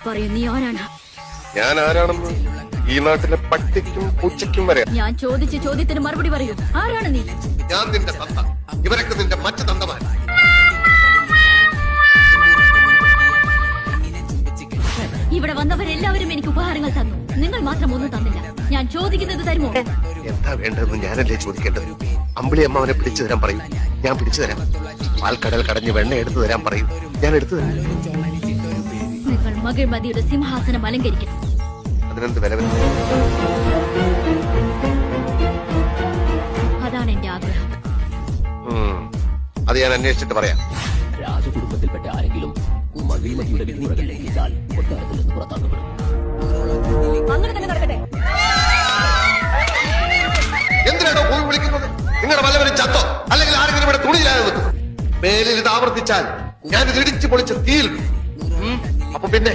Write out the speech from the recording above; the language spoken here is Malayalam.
പറയൂ, നീ ആരാണ്? ഞാൻ ആരാണെന്ന് ഈ നാട്ടിലെ പട്ടിക്കും പൂച്ചയ്ക്കും വരെ. ഞാൻ ചോദിച്ച ചോദ്യത്തിന് മറുപടി പറയൂ, ആരാണ് നീ? ഞാൻ നിന്റെ തന്ത, ഇവരൊക്കെ നിന്റെ മറ്റു തന്തമാർ. ഇവിടെ വന്നവരെല്ലാവരും എനിക്ക് ഉപഹാരങ്ങൾ തന്നു, നിങ്ങൾ മാത്രം ഒന്നും തന്നില്ല. ഞാൻ ചോദിക്കുന്നത് തരുമോ? എന്താ വേണ്ടതെന്ന് ഞാനല്ലേ ചോദിക്കേണ്ടത്? അമ്പിളി അമ്മ അവനെ പിടിച്ചു തരാൻ പറയും, ഞാൻ പിടിച്ചു തരാം. പാൽക്കടൽ കടഞ്ഞ് വെണ്ണ എടുത്തു തരാൻ പറയും, ഞാൻ എടുത്തു തരാം. നിങ്ങൾ മകിഴ്മതിയുടെ സിംഹാസനം അലങ്കരിക്കണം. അതിനെന്ത് വില വരും? അതാണ് എന്റെ ആഗ്രഹം. അത് ഞാൻ അന്വേഷിച്ചിട്ട് പറയാം. രാജകുടുംബത്തിൽപ്പെട്ട ആരെങ്കിലും മകിഴ്മതിയുടെ വിധിമുറകൾ ലംഘിച്ചാൽ കൊട്ടാരത്തിൽ നിന്ന് പുറത്താക്കപ്പെടും. അങ്ങനെ തന്നെ നടക്കട്ടെ. എന്തിനാണോ പോയി വിളിക്കുന്നത്? നിങ്ങളുടെ വല്ലവരും ചത്തോ അല്ലെങ്കിൽ ആരെങ്കിലും ഇവിടെ തുണിയിലാതെ നിൽക്കുന്നു? മേലിൽ ഇത് ആവർത്തിച്ചാൽ ഞാനിത് ഇടിച്ചു പൊളിച്ച് തീരും. അപ്പൊ പിന്നെ